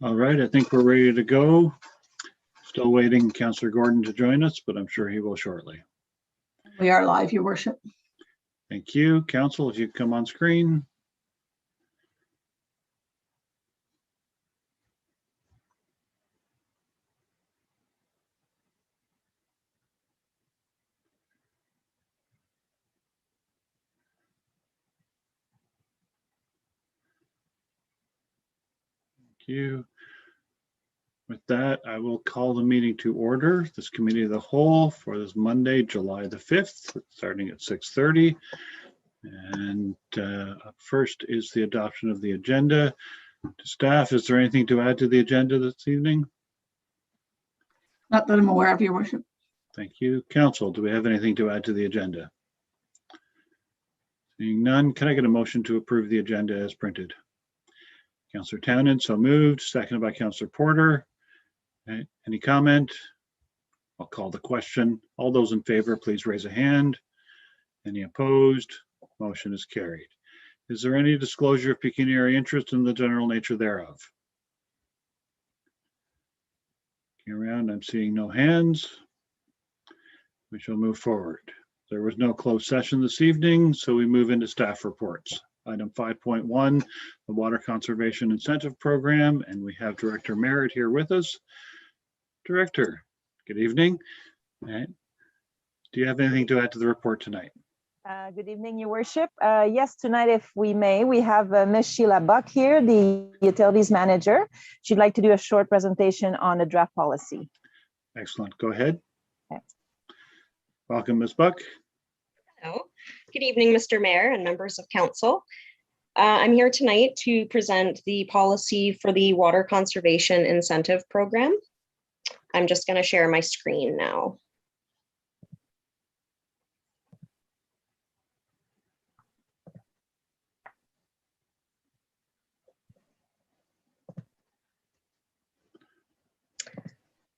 All right, I think we're ready to go. Still waiting Councillor Gordon to join us, but I'm sure he will shortly. We are live, Your Worship. Thank you. Council, if you come on screen. Thank you. With that, I will call the meeting to order, this committee of the whole for this Monday, July the 5th, starting at 6:30. And up first is the adoption of the agenda. To staff, is there anything to add to the agenda this evening? Not that I'm aware of, Your Worship. Thank you. Council, do we have anything to add to the agenda? Seeing none, can I get a motion to approve the agenda as printed? Councillor Townend, so moved, seconded by Councillor Porter. Okay, any comment? I'll call the question. All those in favor, please raise a hand. Any opposed? Motion is carried. Is there any disclosure of pecuniary interest in the general nature thereof? Looking around, I'm seeing no hands. We shall move forward. There was no closed session this evening, so we move into staff reports. Item 5.1, the Water Conservation Incentive Program, and we have Director Merritt here with us. Director, good evening. All right. Do you have anything to add to the report tonight? Good evening, Your Worship. Yes, tonight, if we may, we have Ms. Sheila Buck here, the Utilities Manager. She'd like to do a short presentation on the draft policy. Excellent. Go ahead. Okay. Welcome, Ms. Buck. Hello. Good evening, Mr. Mayor and members of council. I'm here tonight to present the policy for the Water Conservation Incentive Program. I'm just going to share my screen now.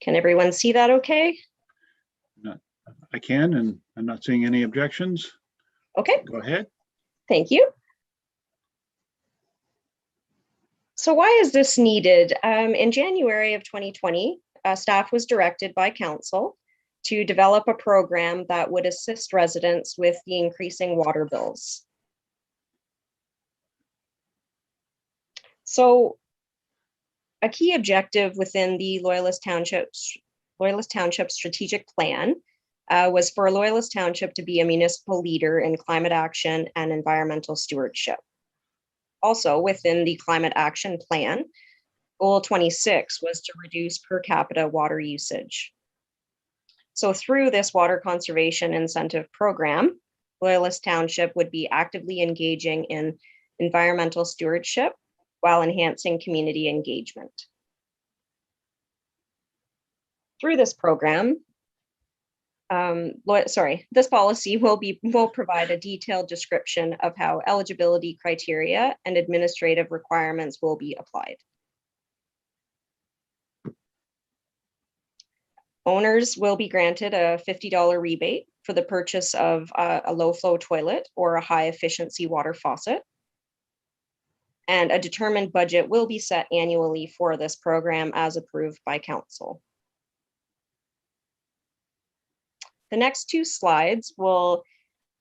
Can everyone see that okay? I can, and I'm not seeing any objections. Okay. Go ahead. Thank you. So why is this needed? In January of 2020, staff was directed by council to develop a program that would assist residents with the increasing water bills. So a key objective within the Loyalist Township strategic plan was for Loyalist Township to be a municipal leader in climate action and environmental stewardship. Also within the climate action plan, goal 26 was to reduce per capita water usage. So through this water conservation incentive program, Loyalist Township would be actively engaging in environmental stewardship while enhancing community engagement. Through this program, this policy will provide a detailed description of how eligibility criteria and administrative requirements will be applied. Owners will be granted a $50 rebate for the purchase of a low flow toilet or a high efficiency water faucet. And a determined budget will be set annually for this program as approved by council. The next two slides will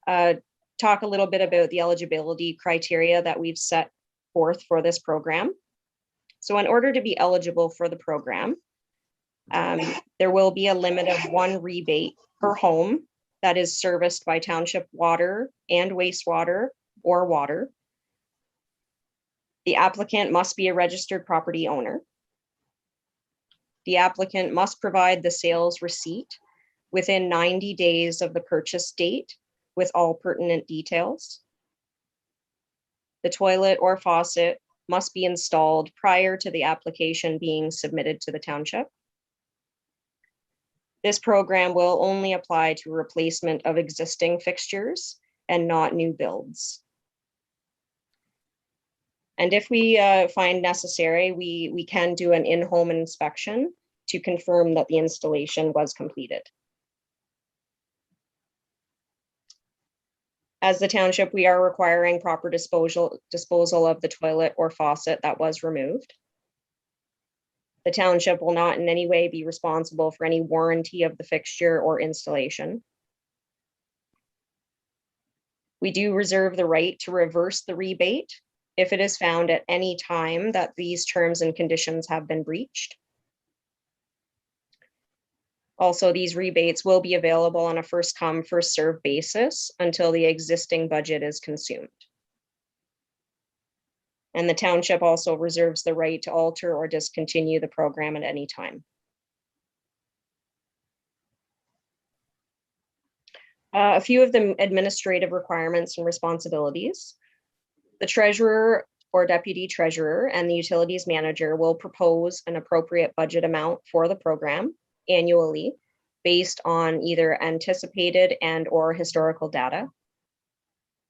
talk a little bit about the eligibility criteria that we've set forth for this program. So in order to be eligible for the program, there will be a limit of one rebate per home that is serviced by township water and wastewater or water. The applicant must be a registered property owner. The applicant must provide the sales receipt within 90 days of the purchase date with all pertinent details. The toilet or faucet must be installed prior to the application being submitted to the township. This program will only apply to replacement of existing fixtures and not new builds. And if we find necessary, we can do an in-home inspection to confirm that the installation was completed. As the township, we are requiring proper disposal of the toilet or faucet that was removed. The township will not in any way be responsible for any warranty of the fixture or installation. We do reserve the right to reverse the rebate if it is found at any time that these terms and conditions have been breached. Also, these rebates will be available on a first come, first served basis until the existing budget is consumed. And the township also reserves the right to alter or discontinue the program at any time. A few of the administrative requirements and responsibilities. The treasurer or deputy treasurer and the utilities manager will propose an appropriate budget amount for the program annually based on either anticipated and or historical data.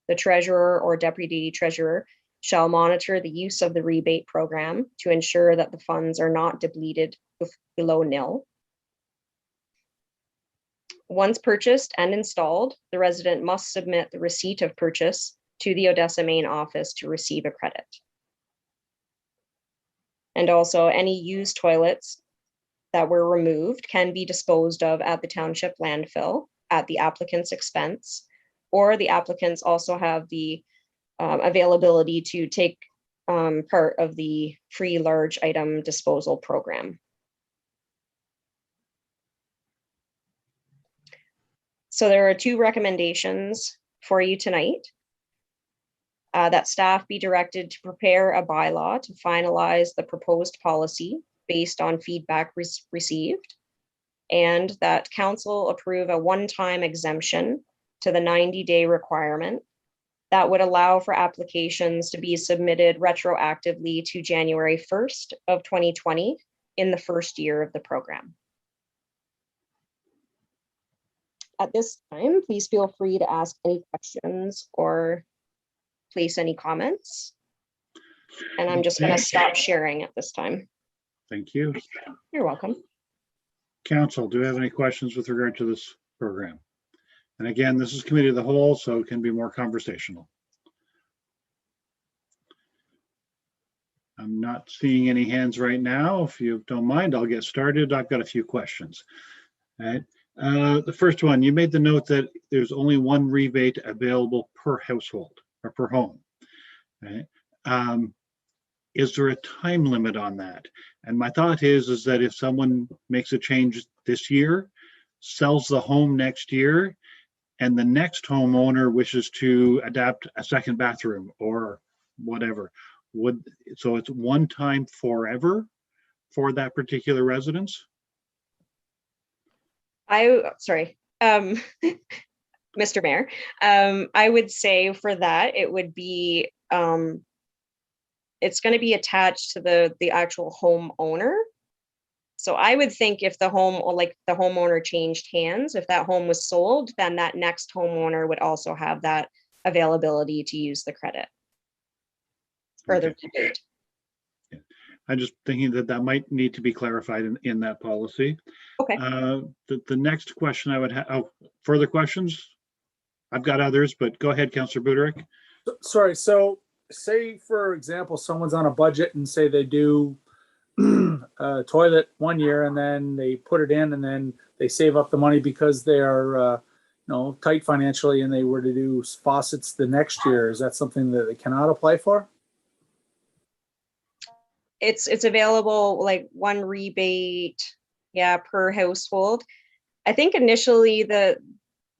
The treasurer or deputy treasurer shall monitor the use of the rebate program to ensure that the funds are not depleted below nil. Once purchased and installed, the resident must submit the receipt of purchase to the Odessa main office to receive a credit. And also any used toilets that were removed can be disposed of at the township landfill at the applicant's expense, or the applicants also have the availability to take part of the free large item disposal program. So there are two recommendations for you tonight. That staff be directed to prepare a bylaw to finalize the proposed policy based on feedback received, and that council approve a one-time exemption to the 90-day requirement that would allow for applications to be submitted retroactively to January 1st of 2020 in the first year of the program. At this time, please feel free to ask any questions or place any comments. And I'm just going to stop sharing at this time. Thank you. You're welcome. Council, do you have any questions with regard to this program? And again, this is committee of the whole, so it can be more conversational. I'm not seeing any hands right now. If you don't mind, I'll get started. I've got a few questions. All right. The first one, you made the note that there's only one rebate available per household or per home. Right? Is there a time limit on that? And my thought is that if someone makes a change this year, sells the home next year, and the next homeowner wishes to adapt a second bathroom or whatever, so it's one time forever for that particular residence? Sorry, Mr. Mayor, I would say for that, it would be, it's going to be attached to the actual homeowner. So I would think if the home, or like the homeowner changed hands, if that home was sold, then that next homeowner would also have that availability to use the credit. Further debate. I'm just thinking that might need to be clarified in that policy. Okay. The next question I would have, further questions? I've got others, but go ahead, Councillor Buderick. Sorry, so say for example, someone's on a budget and say they do a toilet one year and then they put it in and then they save up the money because they are tight financially and they were to do faucets the next year. Is that something that they cannot apply for? It's available like one rebate, yeah, per household. I think initially the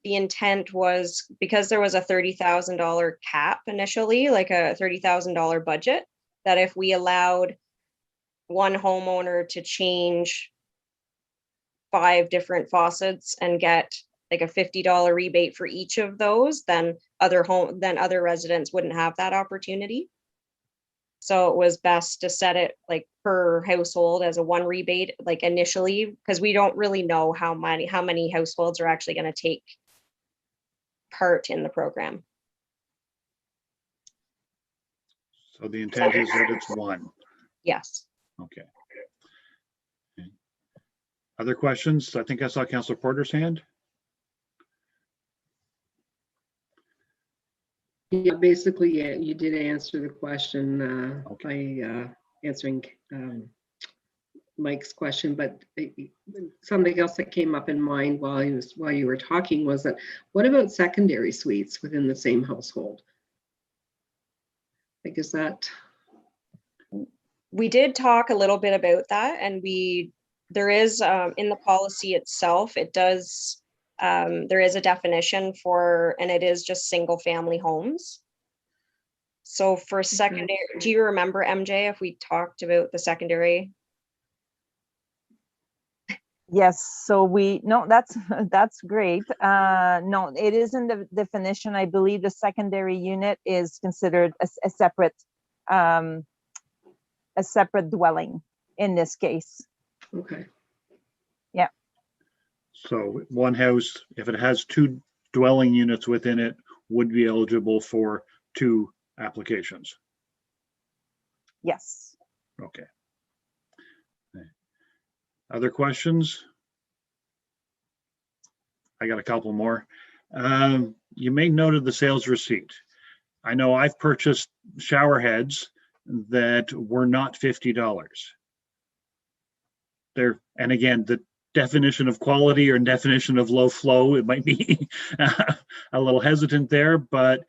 intent was because there was a $30,000 cap initially, like a $30,000 budget, that if we allowed one homeowner to change 5 different faucets and get like a $50 rebate for each of those, then other residents wouldn't have that opportunity. So it was best to set it like per household as a one rebate, like initially, because we don't really know how many households are actually going to take part in the program. So the intent is that it's one. Yes. Okay. Other questions? I think I saw Councillor Porter's hand. Yeah, basically, yeah, you did answer the question Okay. by answering Mike's question, but something else that came up in mind while you were talking was that what about secondary suites within the same household? Like, is that? We did talk a little bit about that, and there is in the policy itself, it does, there is a definition for, and it is just single family homes. So for secondary, do you remember, MJ, if we talked about the secondary? Yes, so no, that's great. No, it isn't the definition. I believe the secondary unit is considered a separate dwelling in this case. Okay. Yeah. So one house, if it has 2 dwelling units within it, would be eligible for 2 applications. Yes. Okay. Other questions? I got a couple more. You made note of the sales receipt. I know I've purchased shower heads that were not $50. And again, the definition of quality or definition of low flow, it might be a little hesitant there, but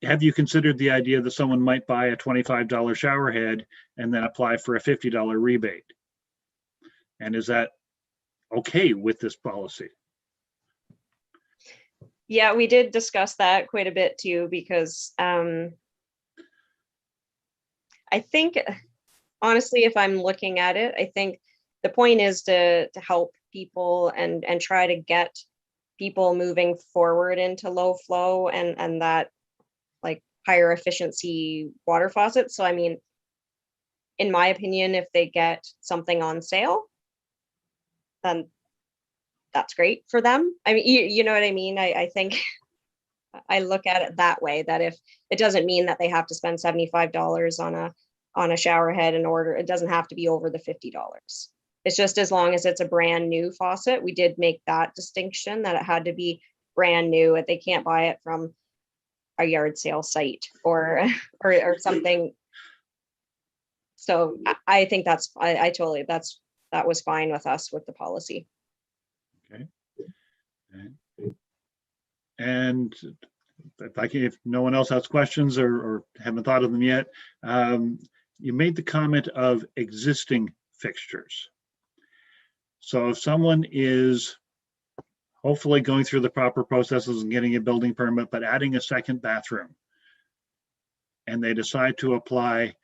have you considered the idea that someone might buy a $25 shower head and then apply for a $50 rebate? And is that okay with this policy? Yeah, we did discuss that quite a bit too, because I think, honestly, if I'm looking at it, I think the point is to help people and try to get people moving forward into low flow and that like higher efficiency water faucets. So I mean, in my opinion, if they get something on sale, then that's great for them. I mean, you know what I mean? I think I look at it that way, that if it doesn't mean that they have to spend $75 on a shower head in order, it doesn't have to be over the $50. It's just as long as it's a brand new faucet. We did make that distinction that it had to be brand new, and they can't buy it from a yard sale site or something. So I think that was fine with us with the policy. Okay. And if no one else has questions or haven't thought of them yet, you made the comment of existing fixtures. So if someone is hopefully going through the proper processes and getting a building permit, but adding a second bathroom, and they decide to apply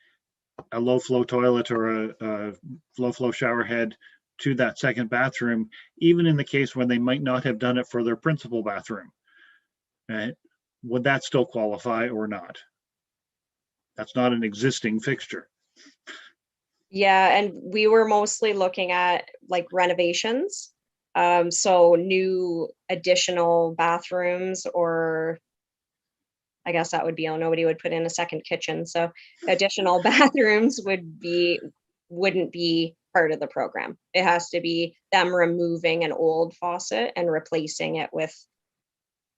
a low flow toilet or a low flow shower head to that second bathroom, even in the case when they might not have done it for their principal bathroom, right? Would that still qualify or not? That's not an existing fixture. Yeah, and we were mostly looking at like renovations. So new additional bathrooms, or I guess that would be, nobody would put in a second kitchen. So additional bathrooms wouldn't be part of the program. It has to be them removing an old faucet and replacing it with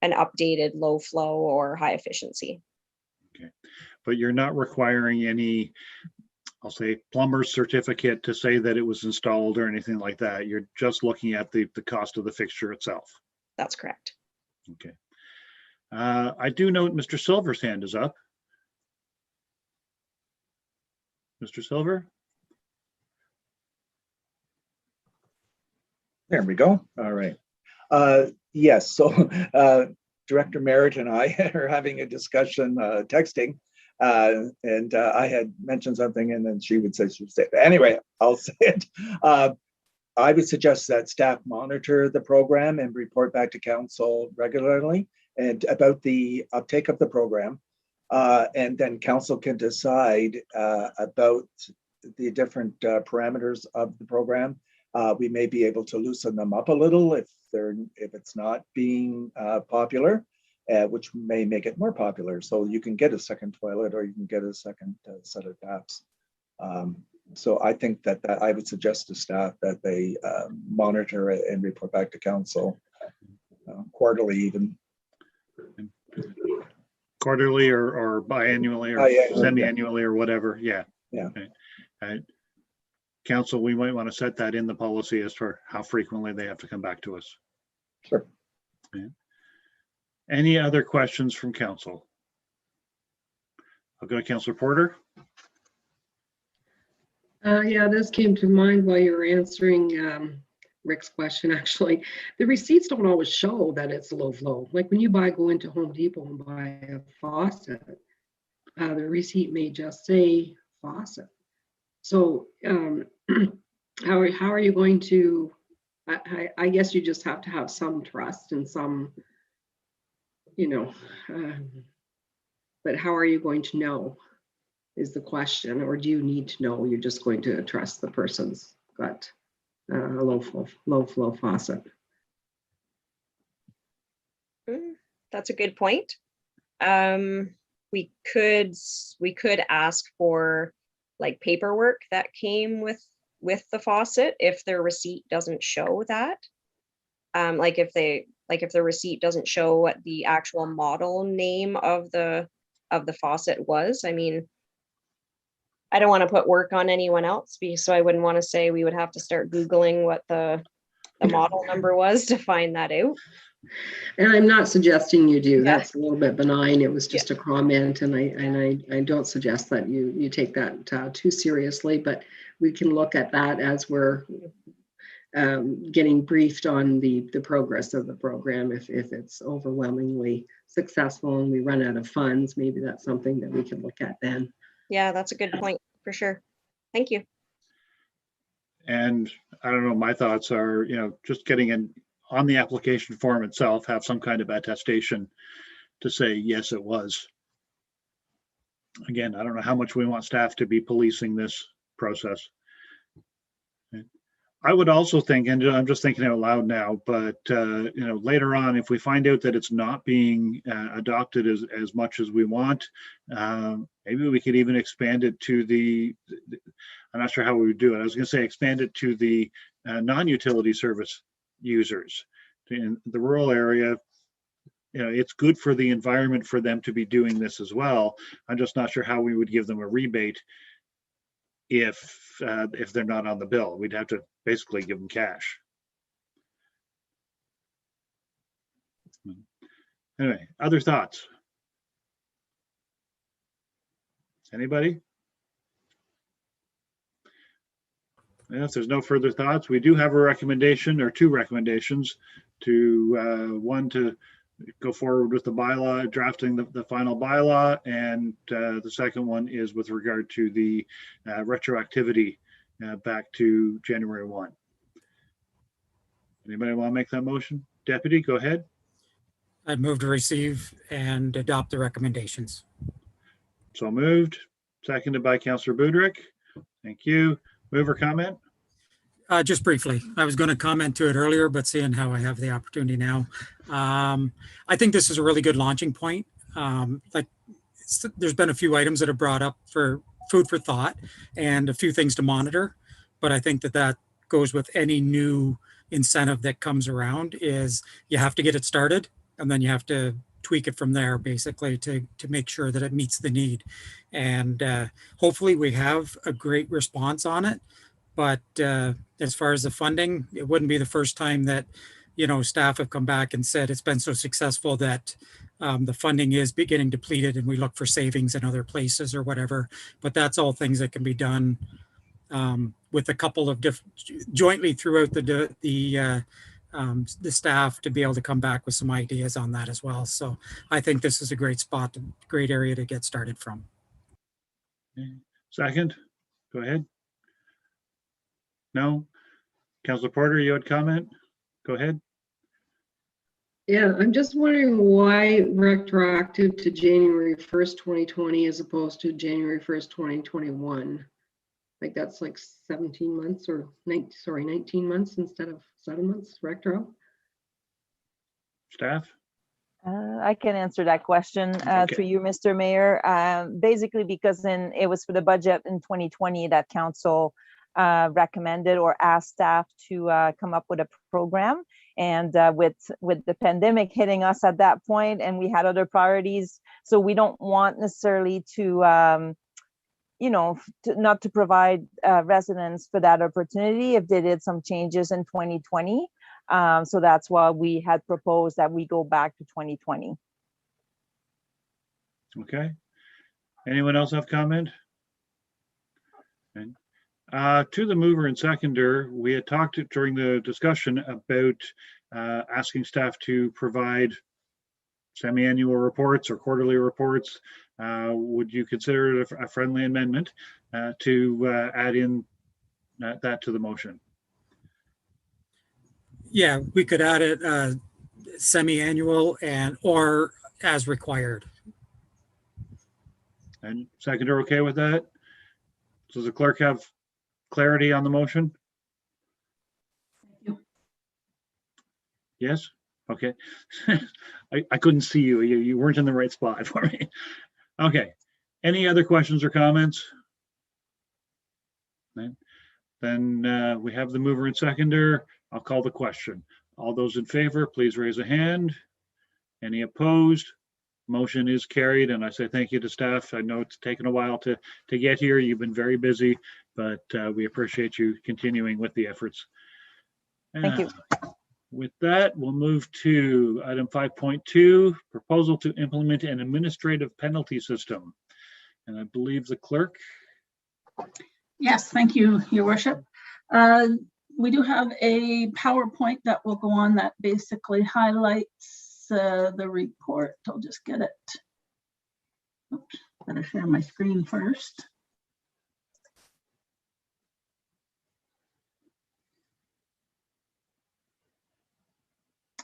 an updated low flow or high efficiency. Okay, but you're not requiring any, I'll say, plumber's certificate to say that it was installed or anything like that. You're just looking at the cost of the fixture itself. That's correct. Okay. I do note Mr. Silver's hand is up. Mr. Silver? There we go. All right. Yes, so Director Merritt and I are having a discussion, texting, and I had mentioned something and then she would say, anyway, I'll say it. I would suggest that staff monitor the program and report back to council regularly and about the uptake of the program. And then council can decide about the different parameters of the program. We may be able to loosen them up a little if it's not being popular, which may make it more popular. So you can get a second toilet or you can get a second set of taps. So I think that I would suggest to staff that they monitor it and report back to council quarterly, even. Quarterly or biannually or semi-annually or whatever. Yeah. Yeah. Okay. council, we might want to set that in the policy as for how frequently they have to come back to us. Sure. Okay. Any other questions from council? I'll go to Councillor Porter. Yeah, this came to mind while you were answering Rick's question, actually. The receipts don't always show that it's low flow. Like when you go into Home Depot and buy a faucet, the receipt may just say faucet. So how are you going to, I guess you just have to have some trust and some, but how are you going to know is the question, or do you need to know? You're just going to trust the person's got a low flow faucet. That's a good point. We could ask for like paperwork that came with the faucet if their receipt doesn't show that. Like if the receipt doesn't show what the actual model name of the faucet was. I mean, I don't want to put work on anyone else, so I wouldn't want to say we would have to start Googling what the model number was to find that out. And I'm not suggesting you do. Yeah. That's a little bit benign. It was just a comment, and I don't suggest that you take that too seriously. But we can look at that as we're getting briefed on the progress of the program. If it's overwhelmingly successful and we run out of funds, maybe that's something that we can look at then. Yeah, that's a good point for sure. Thank you. And I don't know, my thoughts are, just getting in on the application form itself, have some kind of attestation to say, yes, it was. Again, I don't know how much we want staff to be policing this process. I would also think, and I'm just thinking out loud now, but later on, if we find out that it's not being adopted as much as we want, maybe we could even expand it to the, I'm not sure how we would do it. I was going to say expand it to the non-utility service users in the rural area. It's good for the environment for them to be doing this as well. I'm just not sure how we would give them a rebate if they're not on the bill. We'd have to basically give them cash. Anyway, other thoughts? Anybody? And if there's no further thoughts, we do have a recommendation, or two recommendations, to one, to go forward with the bylaw, drafting the final bylaw, and the second one is with regard to the retroactivity back to January 1. Anybody want to make that motion? Deputy, go ahead. I'd move to receive and adopt the recommendations. So moved. Seconded by Councillor Budrick. Thank you. Move or comment? Just briefly, I was going to comment to it earlier, but seeing how I have the opportunity now, I think this is a really good launching point. There's been a few items that are brought up for food for thought and a few things to monitor, but I think that goes with any new incentive that comes around. Is you have to get it started, and then you have to tweak it from there, basically, to make sure that it meets the need. And hopefully we have a great response on it. But as far as the funding, it wouldn't be the first time that, staff have come back and said it's been so successful that the funding is getting depleted and we look for savings in other places or whatever. But that's all things that can be done with a couple of jointly throughout the staff to be able to come back with some ideas on that as well. So I think this is a great spot, great area to get started from. Second, go ahead. No? Councillor Porter, you had comment? Go ahead. Yeah, I'm just wondering why retroactive to January 1st, 2020 as opposed to January 1st, 2021. Like that's like 17 months or 19 months instead of 7 months retro. Staff? I can answer that question Okay. through you, Mr. Mayor. Basically, because it was for the budget in 2020 that council recommended or asked staff to come up with a program. And with the pandemic hitting us at that point, and we had other priorities, so we don't want necessarily to not to provide residents for that opportunity if they did some changes in 2020. So that's why we had proposed that we go back to 2020. Okay. Anyone else have comment? Okay. To the mover and seconder, we had talked during the discussion about asking staff to provide semi-annual reports or quarterly reports. Would you consider it a friendly amendment to add in that to the motion? Yeah, we could add it semi-annual or as required. And seconder, okay with that? Does the clerk have clarity on the motion? Thank you. Yes? Okay. I couldn't see you. You weren't in the right spot for me. Okay. Any other questions or comments? Then we have the mover and seconder. I'll call the question. All those in favor, please raise a hand. Any opposed? Motion is carried, and I say thank you to staff. I know it's taken a while to get here. You've been very busy, but we appreciate you continuing with the efforts. Thank you. With that, we'll move to item 5.2, proposal to implement an administrative penalty system. And I believe the clerk. Yes, thank you, Your Worship. We do have a PowerPoint that will go on that basically highlights the report. I'll just get it. Oops, better share my screen first.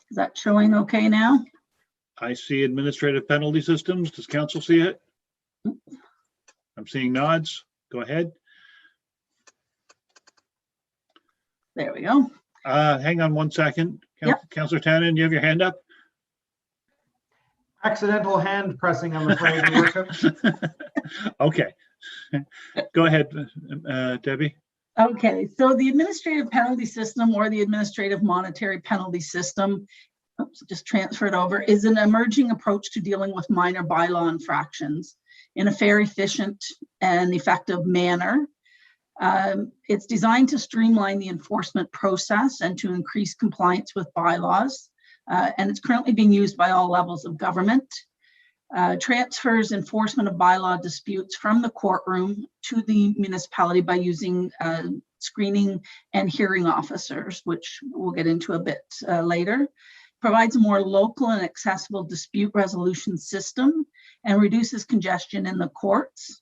Is that showing okay now? I see administrative penalty systems. Does council see it? I'm seeing nods. Go ahead. There we go. Hang on one second. Yep. Councillor Tannen, you have your hand up? Accidental hand pressing, I'm afraid, Your Worship. Okay. Go ahead, Debbie. Okay, so the administrative penalty system, or the administrative monetary penalty system, oops, just transfer it over, is an emerging approach to dealing with minor bylaw infractions in a fair, efficient, and effective manner. It's designed to streamline the enforcement process and to increase compliance with bylaws. And it's currently being used by all levels of government. Transfers enforcement of bylaw disputes from the courtroom to the municipality by using screening and hearing officers, which we'll get into a bit later. Provides a more local and accessible dispute resolution system and reduces congestion in the courts.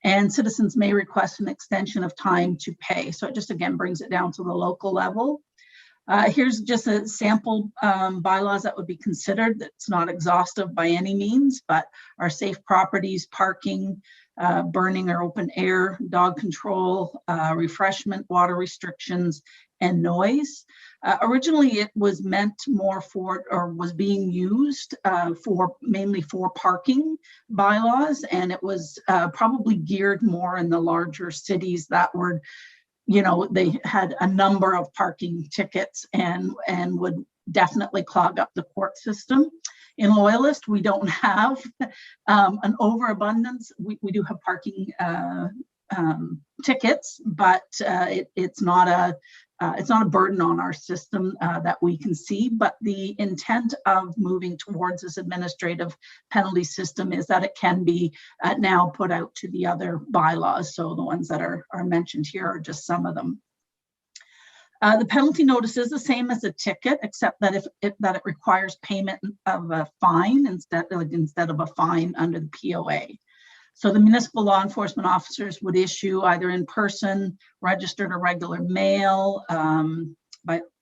And citizens may request an extension of time to pay. So it just again brings it down to the local level. Here's just a sample bylaws that would be considered. That's not exhaustive by any means, but are safe properties, parking, burning or open air, dog control, refreshment, water restrictions, and noise. Originally, it was meant more for, or was being used for mainly for parking bylaws, and it was probably geared more in the larger cities that were, you know, they had a number of parking tickets and would definitely clog up the court system. In Loyalist, we don't have an overabundance. We do have parking tickets, but it's not a burden on our system that we can see. But the intent of moving towards this administrative penalty system is that it can be now put out to the other bylaws. So the ones that are mentioned here are just some of them. The penalty notice is the same as a ticket, except that that it requires payment of a fine instead of a fine under the POA. So the municipal law enforcement officers would issue either in person, registered or regular mail,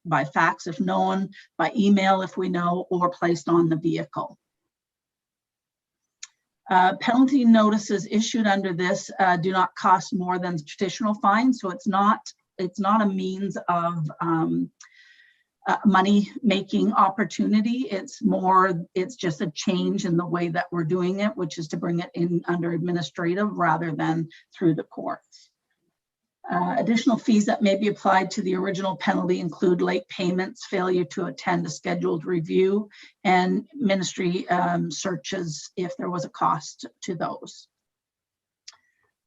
by fax if known, by email if we know, or placed on the vehicle. Penalty notices issued under this do not cost more than traditional fines, so it's not a means of money-making opportunity. It's just a change in the way that we're doing it, which is to bring it in under administrative rather than through the courts. Additional fees that may be applied to the original penalty include late payments, failure to attend a scheduled review, and ministry searches if there was a cost to those.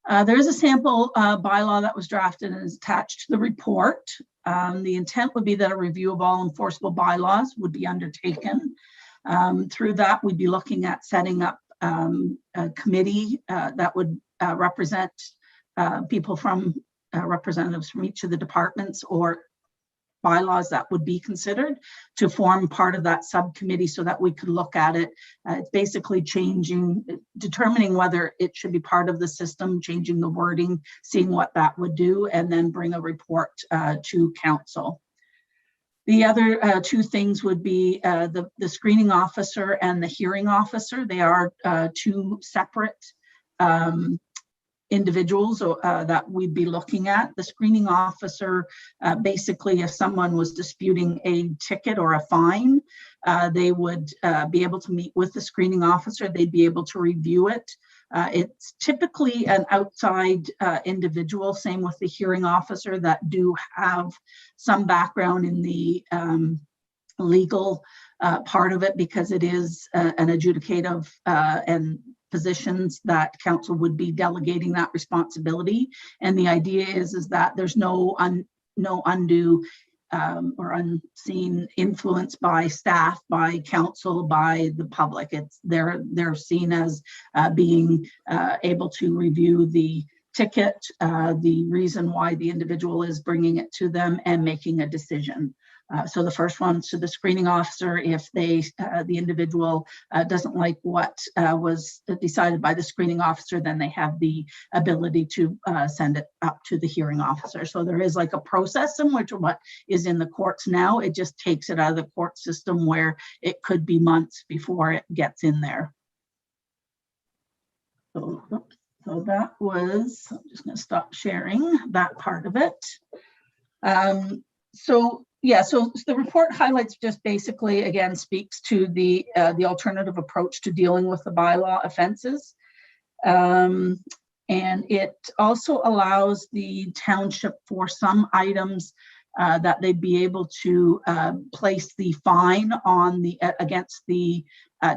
There is a sample bylaw that was drafted and is attached to the report. The intent would be that a review of all enforceable bylaws would be undertaken. Through that, we'd be looking at setting up a committee that would represent people from representatives from each of the departments or bylaws that would be considered to form part of that subcommittee so that we could look at it. It's basically determining whether it should be part of the system, changing the wording, seeing what that would do, and then bring a report to council. The other two things would be the screening officer and the hearing officer. They are two separate individuals that we'd be looking at. The screening officer, basically, if someone was disputing a ticket or a fine, they would be able to meet with the screening officer. They'd be able to review it. It's typically an outside individual, same with the hearing officer, that do have some background in the legal part of it, because it is an adjudicative and positions that council would be delegating that responsibility. And the idea is that there's no undue or unseen influence by staff, by council, by the public. They're seen as being able to review the ticket, the reason why the individual is bringing it to them, and making a decision. So the first one, so the screening officer, if the individual doesn't like what was decided by the screening officer, then they have the ability to send it up to the hearing officer. So there is like a process similar to what is in the courts now. It just takes it out of the court system where it could be months before it gets in there. So that was, I'm just going to stop sharing that part of it. So the report highlights just basically, again, speaks to the alternative approach to dealing with the bylaw offenses. And it also allows the township for some items that they'd be able to place the fine on against the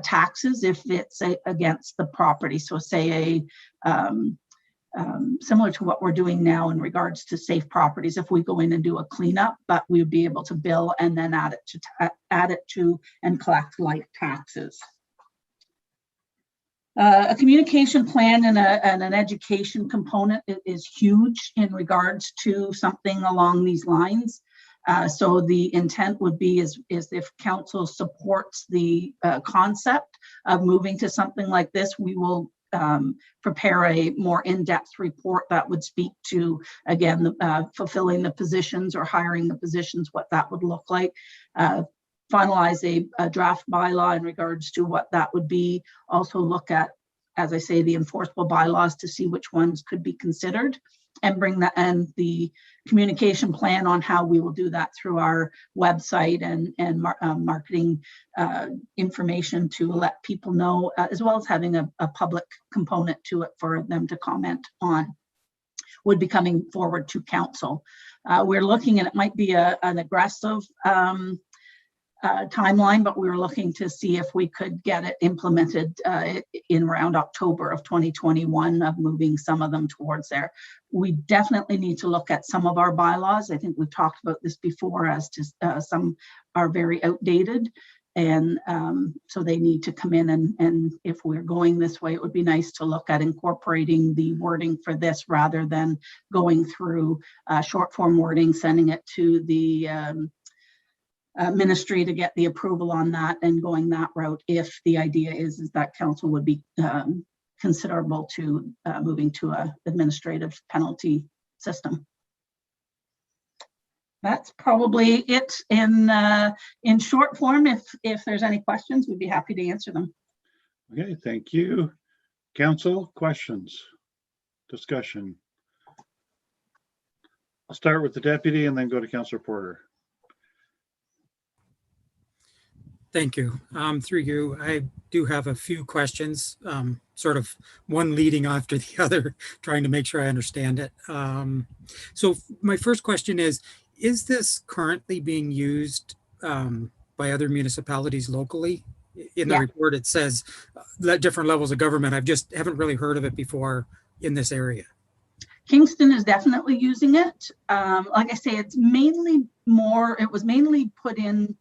taxes if it's against the property. So say similar to what we're doing now in regards to safe properties, if we go in and do a cleanup, but we would be able to bill and then add it to and collect like taxes. A communication plan and an education component is huge in regards to something along these lines. So the intent would be is if council supports the concept of moving to something like this, we will prepare a more in-depth report that would speak to, again, fulfilling the positions or hiring the positions, what that would look like. Finalize a draft bylaw in regards to what that would be. Also look at, as I say, the enforceable bylaws to see which ones could be considered, and bring that and the communication plan on how we will do that through our website and marketing information to let people know, as well as having a public component to it for them to comment on, would be coming forward to council. We're looking, and it might be an aggressive timeline, but we were looking to see if we could get it implemented in around October of 2021, of moving some of them towards there. We definitely need to look at some of our bylaws. I think we've talked about this before, as to some are very outdated, and so they need to come in, and if we're going this way, it would be nice to look at incorporating the wording for this rather than going through short form wording, sending it to the ministry to get the approval on that and going that route, if the idea is that council would be considerable to moving to a administrative penalty system. That's probably it in short form. If there's any questions, we'd be happy to answer them. Okay, thank you. Council, questions, discussion. I'll start with the deputy and then go to Councillor Porter. Thank you. Through you, I do have a few questions, sort of one leading after the other, trying to make sure I understand it. So my first question is this currently being used by other municipalities locally? In the report, it says different levels of government. Just haven't really heard of it before in this area. Kingston is definitely using it. Like I say, it was mainly put in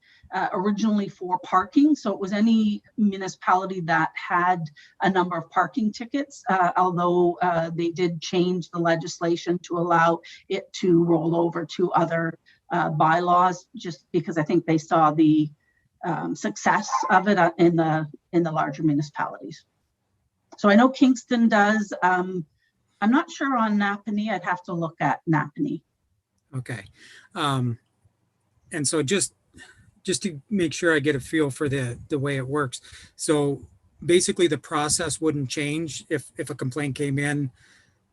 originally for parking. So it was any municipality that had a number of parking tickets, although they did change the legislation to allow it to roll over to other bylaws, just because I think they saw the success of it in the larger municipalities. So I know Kingston does. I'm not sure on Napanee. I'd have to look at Napanee. Okay. And so just to make sure I get a feel for the way it works. So basically the process wouldn't change if a complaint came in,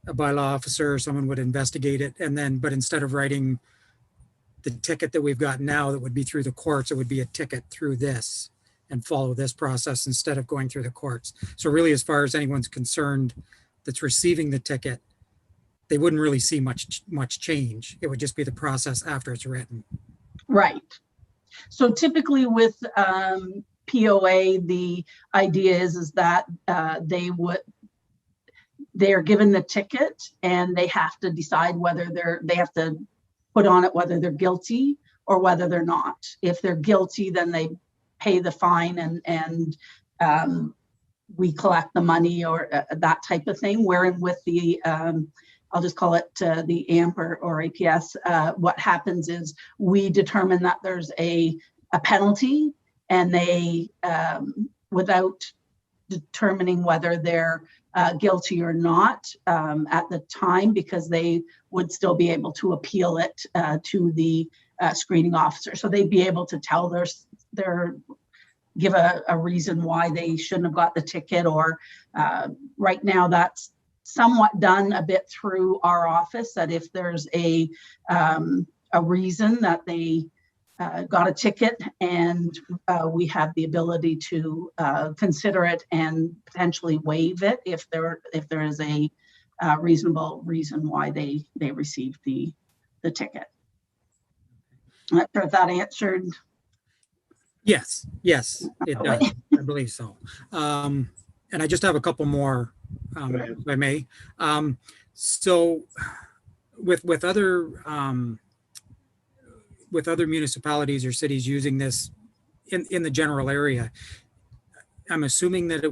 a bylaw officer or someone would investigate it, and then, but instead of writing the ticket that we've got now that would be through the courts, it would be a ticket through this and follow this process instead of going through the courts. So really, as far as anyone's concerned that's receiving the ticket, they wouldn't really see much change. It would just be the process after it's written. Right. So typically with POA, the idea is that they are given the ticket and they have to decide whether they have to put on it whether they're guilty or whether they're not. If they're guilty, then they pay the fine and we collect the money or that type of thing. Wherein with the I'll just call it the AMP or APS. What happens is we determine that there's a penalty, and they, without determining whether they're guilty or not at the time, because they would still be able to appeal it to the screening officer. So they'd be able to tell give a reason why they shouldn't have got the ticket, or right now that's somewhat done a bit through our office, that if there's a reason that they got a ticket, and we have the ability to consider it and potentially waive it if there is a reasonable reason why they received the ticket. I'm not sure if that answered. Yes, it does. I believe so. And I just have a couple more, if I may. So with other municipalities or cities using this in the general area, I'm assuming that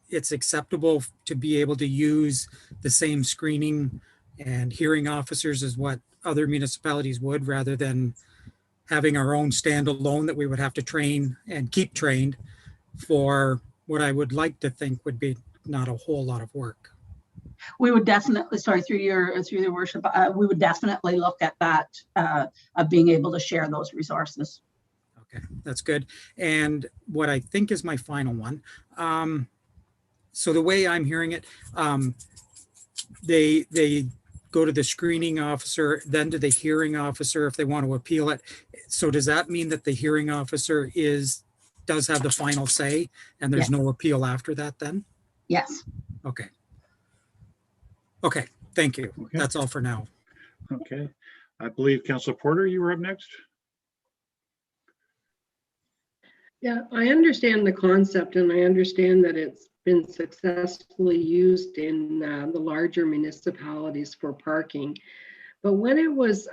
it's acceptable to be able to use the same screening and hearing officers as what other municipalities would, rather than having our own standalone that we would have to train and keep trained for what I would like to think would be not a whole lot of work. We would definitely, sorry, through your worship, we would definitely look at that, of being able to share those resources. Okay, that's good. And what I think is my final one. So the way I'm hearing it, they go to the screening officer, then to the hearing officer if they want to appeal it. So does that mean that the hearing officer does have the final say, and there's no appeal after that then? Yes. Okay. Okay, thank you. Okay. That's all for now. Okay, I believe Councilor Porter, you were up next. Yeah, I understand the concept, and I understand that it's been successfully used in the larger municipalities for parking. But when it was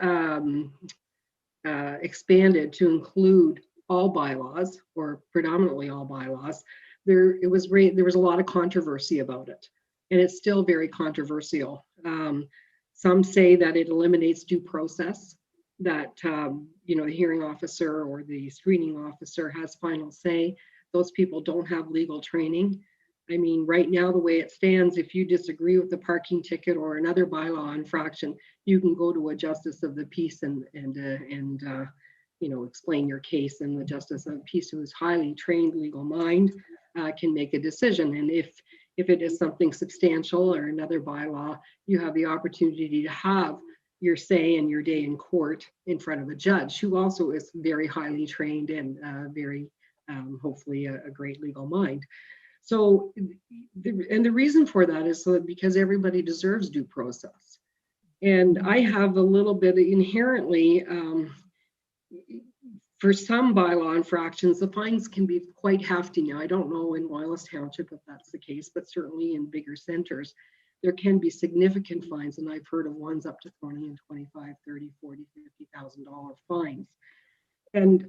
expanded to include all bylaws, or predominantly all bylaws, there was a lot of controversy about it, and it's still very controversial. Some say that it eliminates due process, that the hearing officer or the screening officer has final say. Those people don't have legal training. I mean, right now, the way it stands, if you disagree with the parking ticket or another bylaw infraction, you can go to a justice of the peace and explain your case, and the justice of the peace, who is highly trained legal mind, can make a decision. And if it is something substantial or another bylaw, you have the opportunity to have your say and your day in court in front of a judge who also is very highly trained and very hopefully a great legal mind. So, the reason for that is so that because everybody deserves due process. And I have a little bit inherently, for some bylaw infractions, the fines can be quite hefty. Now, I don't know in Loyalist Township if that's the case, but certainly in bigger centers, there can be significant fines, and I've heard of ones up to 20 and 25, 30, 40, $50,000 fines. And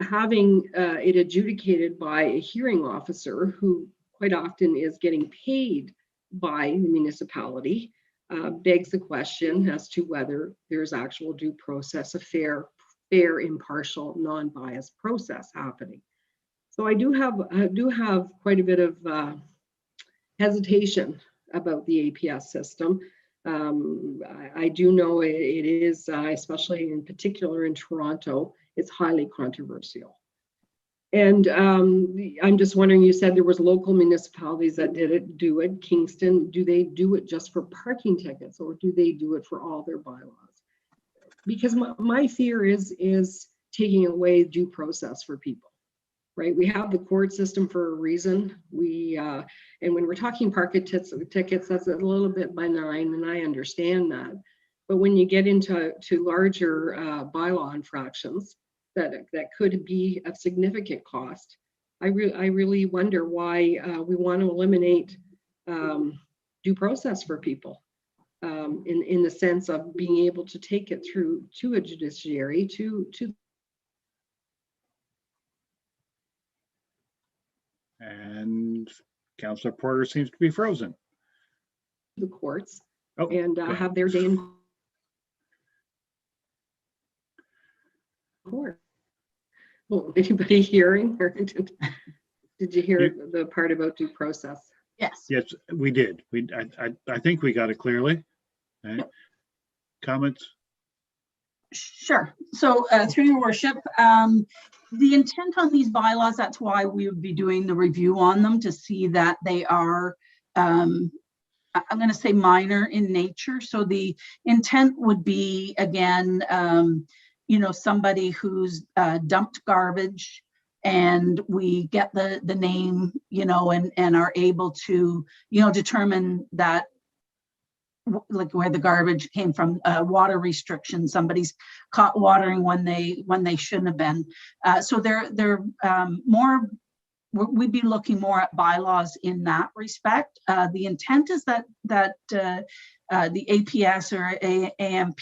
having it adjudicated by a hearing officer who quite often is getting paid by the municipality begs the question as to whether there's actual due process, a fair, impartial, non-biased process happening. So I do have quite a bit of hesitation about the APS system. I do know it is, especially in particular in Toronto, it's highly controversial. And I'm just wondering, you said there was local municipalities that do it. Kingston, do they do it just for parking tickets, or do they do it for all their bylaws? Because my fear is taking away due process for people, right? We have the court system for a reason. And when we're talking parking tickets, that's a little bit benign, and I understand that. But when you get into larger bylaw infractions, that could be of significant cost. I really wonder why we want to eliminate due process for people in the sense of being able to take it through to a judiciary to And Councillor Porter seems to be frozen. the courts Oh, and go ahead. have their day in court. Well, anybody hearing, or did you hear the part about due process? Yes. Yes, we did. I think we got it clearly. Okay. Yep. Comments? Sure. So through your worship, the intent on these bylaws, that's why we would be doing the review on them, to see that they are, I'm going to say, minor in nature. So the intent would be, again, somebody who's dumped garbage, and we get the name, and are able to, determine that, like, where the garbage came from, water restrictions, somebody's caught watering when they shouldn't have been. So they're more, we'd be looking more at bylaws in that respect. The intent is that the APS or AMP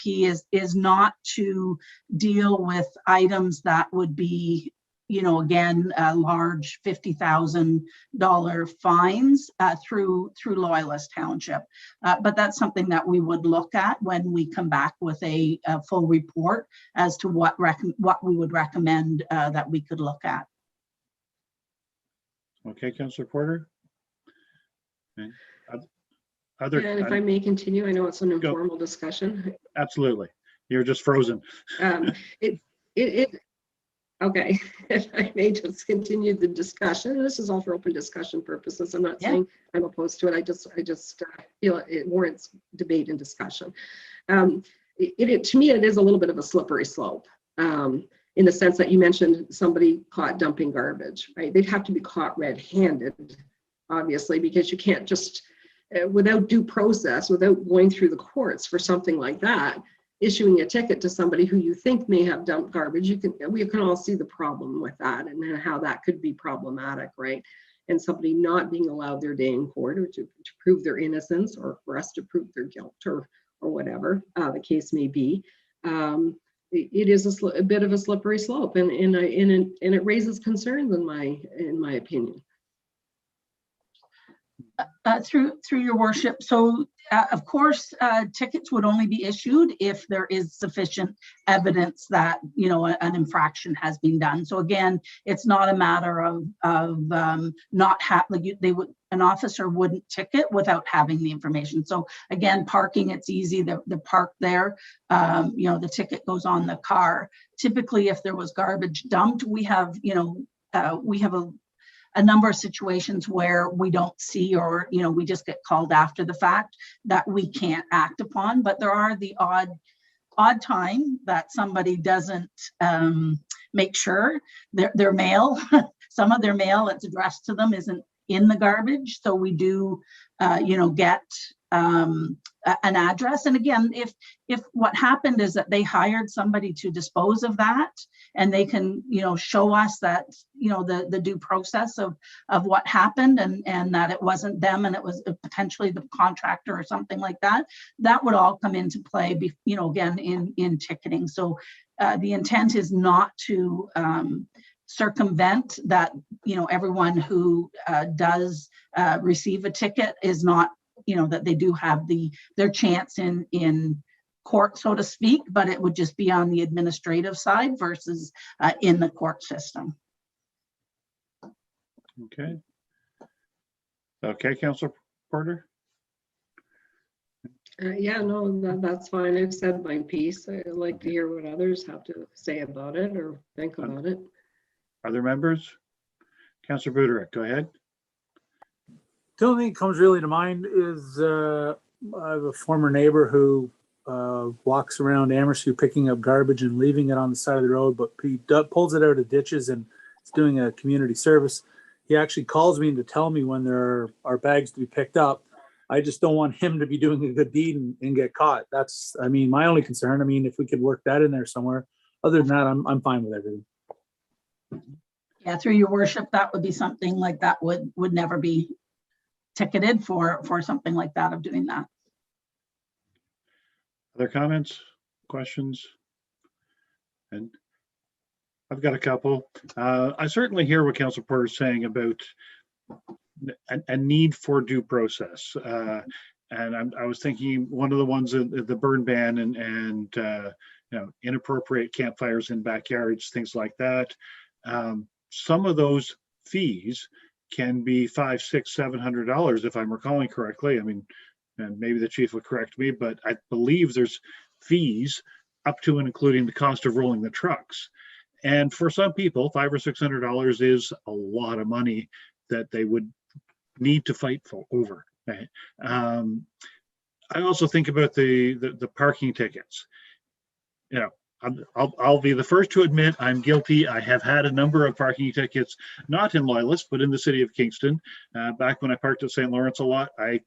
is not to deal with items that would be, again, large $50,000 fines through Loyalist Township. But that's something that we would look at when we come back with a full report as to what we would recommend that we could look at. Okay, Councillor Porter. Okay. And if I may continue, I know it's an informal discussion. Absolutely. You're just frozen. Okay, if I may just continue the discussion. This is all for open discussion purposes. I'm not saying I'm opposed to it. I just feel it warrants debate and discussion. To me, it is a little bit of a slippery slope, in the sense that you mentioned somebody caught dumping garbage, right? They'd have to be caught red-handed, obviously, because you can't just, without due process, without going through the courts for something like that, issuing a ticket to somebody who you think may have dumped garbage, we can all see the problem with that and how that could be problematic, right? And somebody not being allowed their day in court, or to prove their innocence, or for us to prove their guilt, or whatever the case may be. It is a bit of a slippery slope, and it raises concerns in my opinion. Through your worship. So of course, tickets would only be issued if there is sufficient evidence that, an infraction has been done. So again, it's not a matter of not having, an officer wouldn't ticket without having the information. So again, parking, it's easy, they're parked there, the ticket goes on the car. Typically, if there was garbage dumped, we have a number of situations where we don't see, or we just get called after the fact that we can't act upon. But there are the odd time that somebody doesn't make sure their mail, some of their mail that's addressed to them, isn't in the garbage. So we do get an address. And again, if what happened is that they hired somebody to dispose of that, and they can, show us that, the due process of what happened, and that it wasn't them and it was potentially the contractor or something like that, that would all come into play, again, in ticketing. So the intent is not to circumvent that, everyone who does receive a ticket is not, that they do have their chance in court, so to speak, but it would just be on the administrative side versus in the court system. Okay. Okay, Councillor Porter? Yeah, no, that's fine. I've said my piece. I'd like to hear what others have to say about it or think about it. Other members? Councillor Buderick, go ahead. The only thing that comes really to mind is I have a former neighbor who walks around Amherst picking up garbage and leaving it on the side of the road, but he pulls it out of ditches and is doing a community service. He actually calls me to tell me when there are bags to be picked up. I just don't want him to be doing a good deed and get caught. That's, my only concern. If we could work that in there somewhere. Other than that, I'm fine with everything. Yeah, through your worship, that would be something like that would never be ticketed for something like that, of doing that. Other comments, questions? And I've got a couple. I certainly hear what Councillor Porter is saying about a need for due process. And I was thinking one of the ones, the burn ban and inappropriate campfires in backyards, things like that. Some of those fees can be $500, $600, $700 if I'm recalling correctly. And maybe the chief would correct me, but I believe there's fees up to and including the cost of rolling the trucks. And for some people, $500 or $600 is a lot of money that they would need to fight over. Right? I also think about the parking tickets. I'll be the first to admit I'm guilty. I have had a number of parking tickets, not in Loyalist, but in the city of Kingston. Back when I parked at St. Lawrence a lot, I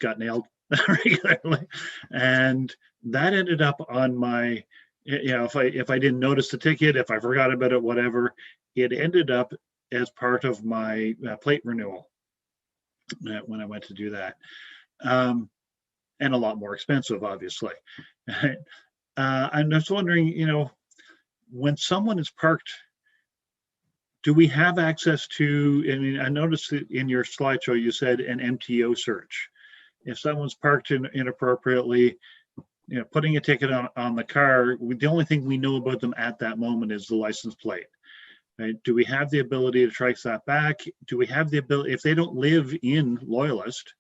got nailed regularly. And that ended up on my, if I didn't notice the ticket, if I forgot about it, whatever, it ended up as part of my plate renewal when I went to do that. And a lot more expensive, obviously. I'm just wondering, when someone is parked, do we have access to, I noticed that in your slideshow, you said an MTO search. If someone's parked inappropriately, putting a ticket on the car, the only thing we know about them at that moment is the license plate. Right? Do we have the ability to trace that back? Do we have the ability, if they don't live in Loyalist,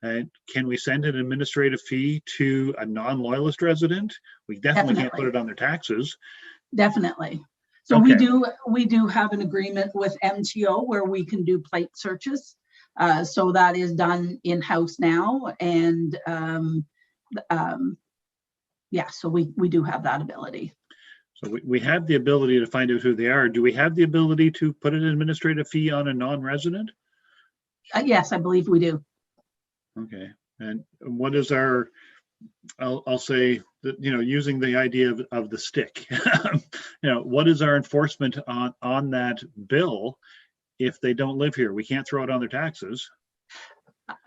can we send an administrative fee to a non-Loyalist resident? We definitely can't put it on their taxes. Definitely. So Okay. we do have an agreement with MTO where we can do plate searches. So that is done in-house now. And yeah, so we do have that ability. So we have the ability to find out who they are. Do we have the ability to put an administrative fee on a non-resident? Yes, I believe we do. Okay, and what is our, I'll say that, using the idea of the stick, what is our enforcement on that bill if they don't live here? We can't throw it on their taxes.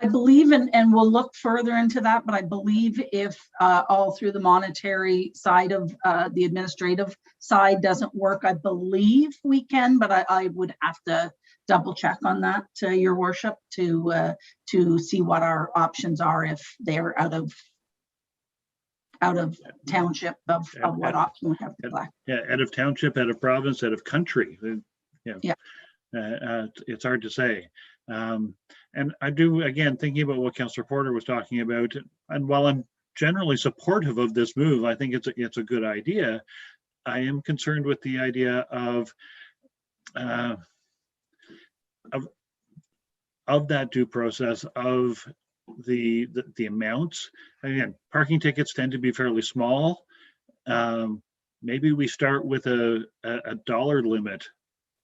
I believe, and we'll look further into that, but I believe if all through the monetary side of the administrative side doesn't work, I believe we can, but I would have to double check on that, your worship, to see what our options are if they're out of township, of what option we have to select. Yeah, out of township, out of province, out of country. Yeah. It's hard to say. And I do, again, thinking about what Councillor Porter was talking about, and while I'm generally supportive of this move, I think it's a good idea. I am concerned with the idea of that due process, of the amounts. Again, parking tickets tend to be fairly small. Maybe we start with a dollar limit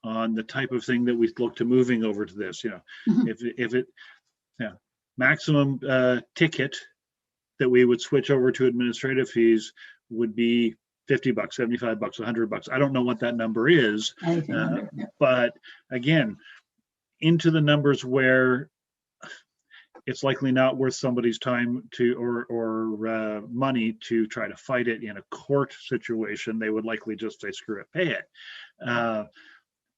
on the type of thing that we look to moving over to this. Mhm. If it maximum ticket that we would switch over to administrative fees would be $50, $75, $100. I don't know what that number is, Anything under, yeah. but again, into the numbers where it's likely not worth somebody's time to or money to try to fight it in a court situation. They would likely just say, screw it, pay it.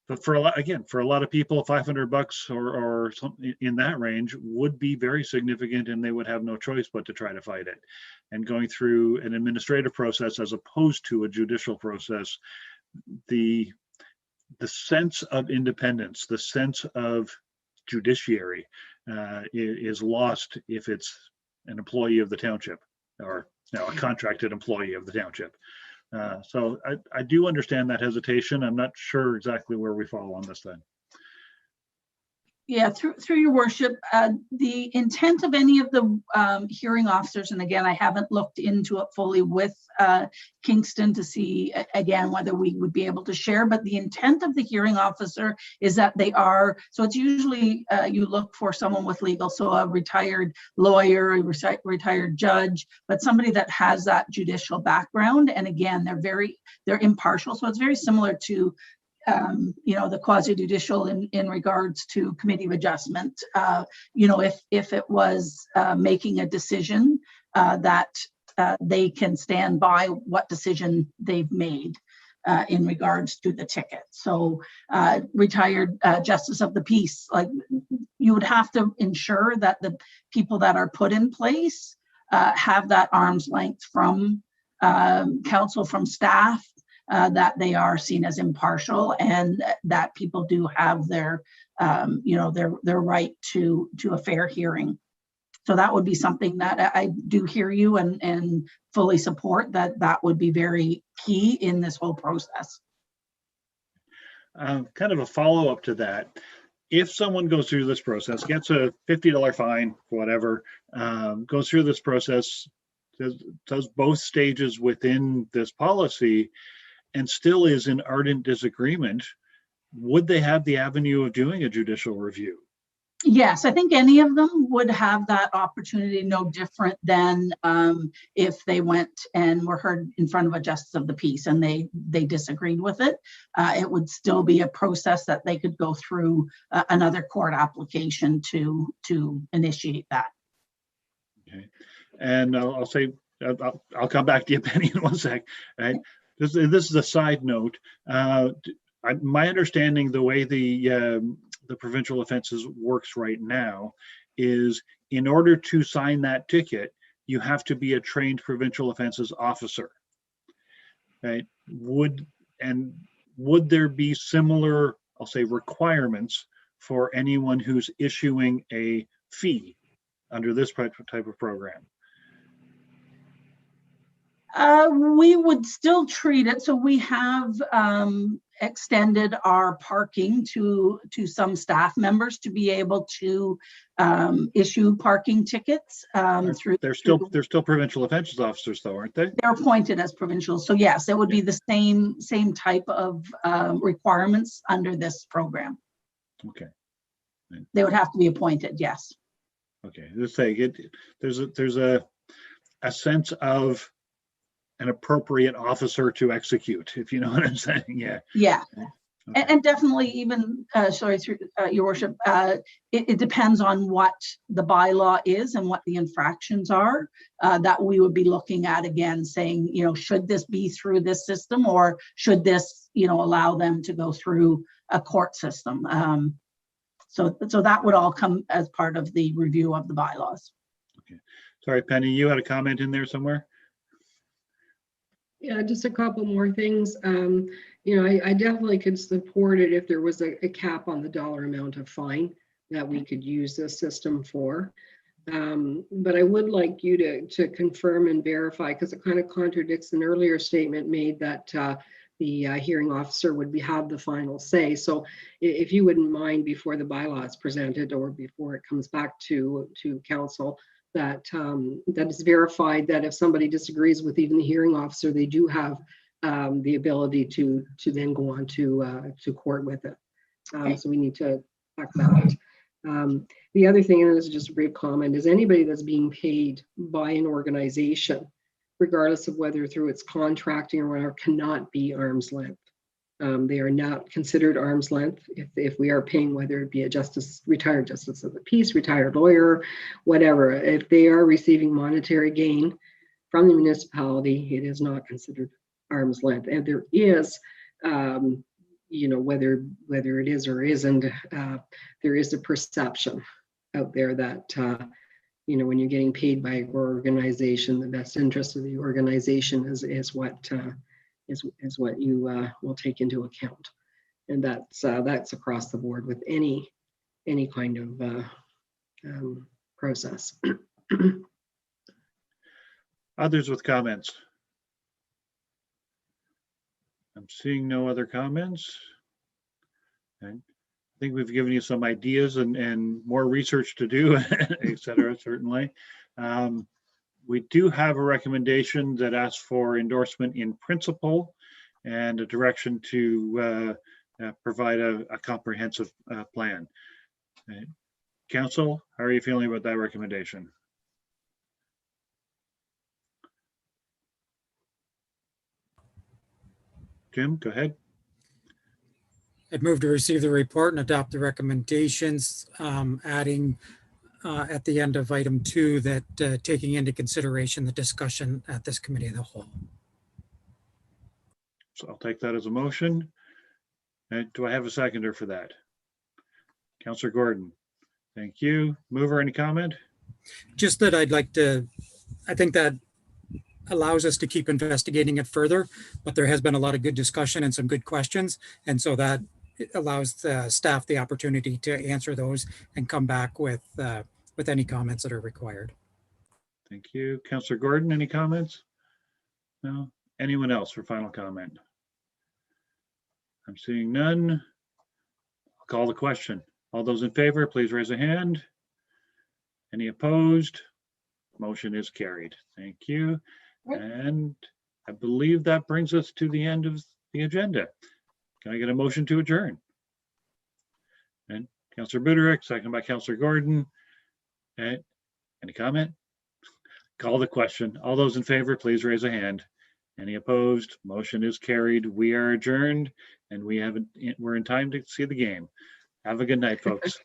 But for a lot of people, $500 or something in that range would be very significant, and they would have no choice but to try to fight it. And going through an administrative process as opposed to a judicial process, the sense of independence, the sense of judiciary is lost if it's an employee of the township or a contracted employee of the township. So I do understand that hesitation. I'm not sure exactly where we fall on this then. Yeah, through your worship, the intent of any of the hearing officers, and again, I haven't looked into it fully with Kingston to see again whether we would be able to share, but the intent of the hearing officer is that they are, so it's usually you look for someone with legal, so a retired lawyer, a retired judge, but somebody that has that judicial background. And again, they're impartial, so it's very similar to the quasi-judicial in regards to committee of adjustment. If it was making a decision that they can stand by what decision they've made in regards to the ticket. So retired justice of the peace, like you would have to ensure that the people that are put in place have that arm's length from council, from staff, that they are seen as impartial, and that people do have their right to a fair hearing. So that would be something that I do hear you and fully support, that would be very key in this whole process. Kind of a follow-up to that. If someone goes through this process, gets a $50 fine, whatever, goes through this process, does both stages within this policy, and still is in ardent disagreement, would they have the avenue of doing a judicial review? Yes, I think any of them would have that opportunity, no different than if they went and were heard in front of a justice of the peace and they disagreed with it. It would still be a process that they could go through another court application to initiate that. Okay, and I'll say, I'll come back to you, Penny, in one sec. Right? This is a side note. My understanding, the way the provincial offenses works right now is, in order to sign that ticket, you have to be a trained provincial offenses officer. Right? Would there be similar, I'll say, requirements for anyone who's issuing a fee under this type of program? We would still treat it. So we have extended our parking to some staff members to be able to issue parking tickets through. They're still provincial offenses officers, though, aren't they? They're appointed as provincial. So yes, it would be the same type of requirements under this program. Okay. They would have to be appointed. Yes. Okay. Let's say there's a sense of an appropriate officer to execute, if you know what I'm saying. Yeah. Yeah. Okay. And definitely even, sorry, through your worship, it depends on what the bylaw is and what the infractions are that we would be looking at, again, saying, should this be through this system, or should this, allow them to go through a court system? So that would all come as part of the review of the bylaws. Okay. Sorry, Penny, you had a comment in there somewhere? Yeah, just a couple more things. I definitely could support it if there was a cap on the dollar amount of fine that we could use this system for. But I would like you to confirm and verify, because it kind of contradicts an earlier statement made that the hearing officer would have the final say. So if you wouldn't mind, before the bylaw is presented or before it comes back to council, that is verified, that if somebody disagrees with even the hearing officer, they do have the ability to then go on to court with it. So we need to talk about it. The other thing, and this is just a brief comment, is anybody that's being paid by an organization, regardless of whether through its contracting or whatever, cannot be arm's length. They are not considered arm's length if we are paying, whether it be a retired justice of the peace, retired lawyer, whatever. If they are receiving monetary gain from the municipality, it is not considered arm's length. And there is, whether it is or isn't, there is a perception out there that when you're getting paid by an organization, the best interest of the organization is what you will take into account, and that's across the board with any kind of process. Others with comments? I'm seeing no other comments. And I think we've given you some ideas and more research to do, et cetera, certainly. We do have a recommendation that asks for endorsement in principle and a direction to provide a comprehensive plan. Council, how are you feeling about that recommendation? Jim, go ahead. I'd move to receive the report and adopt the recommendations, adding at the end of item 2 that taking into consideration the discussion at this committee of the whole. So I'll take that as a motion. Do I have a seconder for that? Councillor Gordon. Thank you. Mover, any comment? Just that I think that allows us to keep investigating it further, but there has been a lot of good discussion and some good questions. And so that allows the staff the opportunity to answer those and come back with any comments that are required. Thank you. Councillor Gordon, any comments? No? Anyone else for final comment? I'm seeing none. I'll call the question. All those in favor, please raise a hand. Any opposed? Motion is carried. Thank you. And I believe that brings us to the end of the agenda. Can I get a motion to adjourn? And Councillor Buderick, second by Councillor Gordon. And any comment? Call the question. All those in favor, please raise a hand. Any opposed? Motion is carried. We are adjourned, and we're in time to see the game. Have a good night, folks.